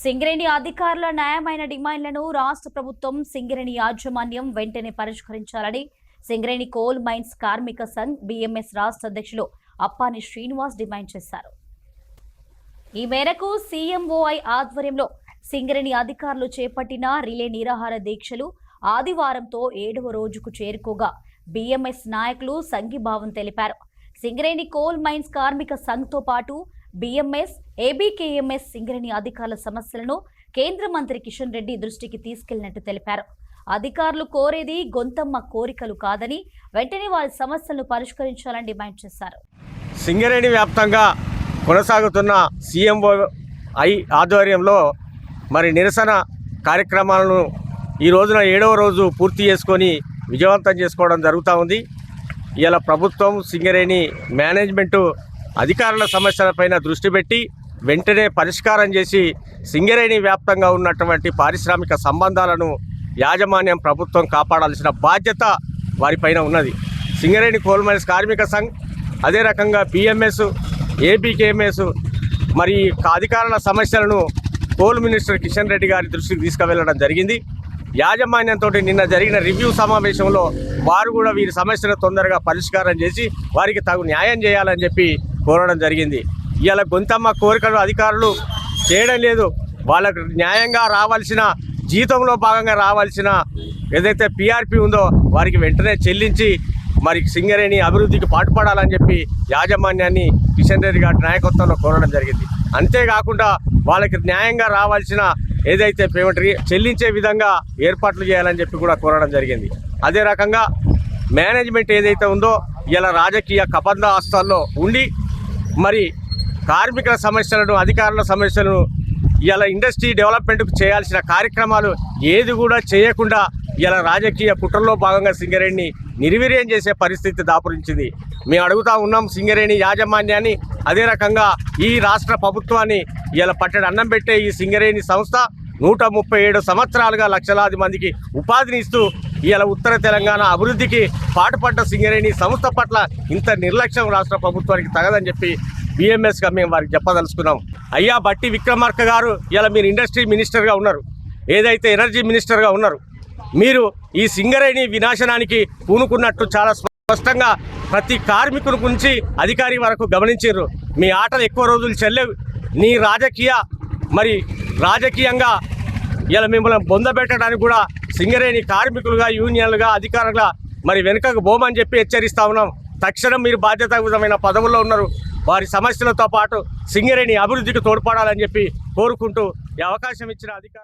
సింగరేణి అధికారుల న్యాయమైన డిమాండ్లను రాష్ట్ర ప్రభుత్వం సింగరేణి యాజమాన్యం వెంటనే పరిష్కరించాలని సింగరేణి కోల్ మైన్స్ కార్మిక సంఘ్ బీఎంఎస్ రాష్ట్ర అధ్యక్షులు అప్పాని శ్రీనివాస్ డిమాండ్ చేశారు. ఈ మేరకు సీఎంఓఐ ఆధ్వర్యంలో సింగరేణి అధికారులు చేపట్టిన రిలే నిరాహార దీక్షలు ఆదివారంతో 7వ రోజుకు చేరుకోగా బీఎంఎస్ నాయకులు సంఘీభావం తెలిపారు. సింగరేణి కోల్ మైన్స్ కార్మిక సంఘ్తో పాటు బీఎంఎస్, ఏబీకేఎంఎస్ సింగరేణి అధికారుల సమస్యలను కేంద్ర మంత్రి కిషన్ రెడ్డి దృష్టికి తీసుకెళ్లినట్టు తెలిపారు. అధికారులు కోరేది గొంతమ్మ కోరికలు కాదని వెంటనే వారి సమస్యలను పరిష్కరించాలని డిమాండ్ చేశారు. సింగరేణి వ్యాప్తంగా కొనసాగుతున్న సీఎంఓఐ ఆధ్వర్యంలో నిరసన కార్యక్రమాలను ఈ రోజున 7వ రోజు పూర్తి చేసుకొని విజయవంతం చేసుకోవడం జరుగుతూ ఉంది. ఇలా ప్రభుత్వం సింగరేణి మేనేజ్మెంటు అధికారుల సమస్యలపైన దృష్టి పెట్టి వెంటనే పరిష్కారం చేసి సింగరేణి వ్యాప్తంగా ఉన్నటువంటి పారిశ్రామిక సంబంధాలను యాజమాన్యం ప్రభుత్వం కాపాడాల్సిన బాధ్యత వారిపైన ఉన్నది. సింగరేణి కోల్ మైన్స్ కార్మిక సంఘ్, అదే రకంగా బీఎంఎస్, ఏబీకేఎంఎస్ అధికారుల సమస్యలను కోల్ మినిస్టర్ కిషన్ రెడ్డి గారి దృష్టికి తీసుకువెళ్ళడం జరిగింది. యాజమాన్యంతో నిన్న జరిగిన రివ్యూ సమావేశంలో వారు కూడా వీరి సమస్యను తొందరగా పరిష్కారం చేసి వారికి తగు న్యాయం చేయాలని చెప్పి కోరడం జరిగింది. ఇవాళ గొంతమ్మ కోరికలు అధికారులు చేయడం లేదు. వాళ్ళకు న్యాయంగా రావాల్సిన జీతంలో భాగంగా రావాల్సిన ఏదైతే పీఆర్పీ ఉందో వారికి వెంటనే చెల్లించి సింగరేణి అభివృద్ధికి పాటుపడాలని చెప్పి యాజమాన్యాన్ని కిషన్ రెడ్డి గారి నాయకత్వంలో కోరడం జరిగింది. అంతేకాకుండా వాళ్ళకి న్యాయంగా రావాల్సిన ఏదైతే పేమెంట్ చెల్లించే విధంగా ఏర్పాట్లు చేయాలని చెప్పి కూడా కోరడం జరిగింది. అదే రకంగా మేనేజ్మెంట్ ఏదైతే ఉందో ఇలా రాజకీయ కబంధ హస్తాల్లో ఉండి కార్మికుల సమస్యలను, అధికారుల సమస్యలను ఇలా ఇండస్ట్రీ డెవలప్మెంట్కు చేయాల్సిన కార్యక్రమాలు ఏది కూడా చేయకుండా ఇలా రాజకీయ కుట్రలో భాగంగా సింగరేణిని నిర్వీర్యం చేసే పరిస్థితి దాపురించింది. మేము అడుగుతూ ఉన్నాం సింగరేణి యాజమాన్యాన్ని, అదే రకంగా ఈ రాష్ట్ర ప్రభుత్వాన్ని. ఇలా పట్టెడు అన్నం పెట్టే ఈ సింగరేణి సంస్థ 137 సంవత్సరాలుగా లక్షలాది మందికి ఉపాధిని ఇస్తూ ఇలా ఉత్తర తెలంగాణ అభివృద్ధికి పాటుపడ్డ సింగరేణి సంస్థ పట్ల ఇంత నిర్లక్ష్యం రాష్ట్ర ప్రభుత్వానికి తగదని చెప్పి బీఎంఎస్గా మేము వారికి చెప్పదలుచుకున్నాం. అయ్యా బట్టి విక్రమార్క గారు, ఇలా మీరు ఇండస్ట్రీ మినిస్టర్గా ఉన్నారు, ఏదైతే ఎనర్జీ మినిస్టర్గా ఉన్నారు, మీరు ఈ సింగరేణి వినాశనానికి పూనుకున్నట్టు చాలా స్పష్టంగా ప్రతి కార్మికుని గురించి అధికారి వరకు గమనించారు. మీ ఆటలు ఎక్కువ రోజులు చెల్లెవు. నీ రాజకీయంగా ఇలా మిమ్మల్ని బొందబెట్టడానికి కూడా సింగరేణి కార్మికులుగా, యూనియన్లుగా, అధికారులుగా వెనుకకు బోమని చెప్పి హెచ్చరిస్తా ఉన్నాం. తక్షణం మీరు బాధ్యతాయుతమైన పదవుల్లో ఉన్నారు. వారి సమస్యలతో పాటు సింగరేణి అభివృద్ధికి తోడ్పడాలని చెప్పి కోరుకుంటూ ఈ అవకాశం ఇచ్చిన అధికారులు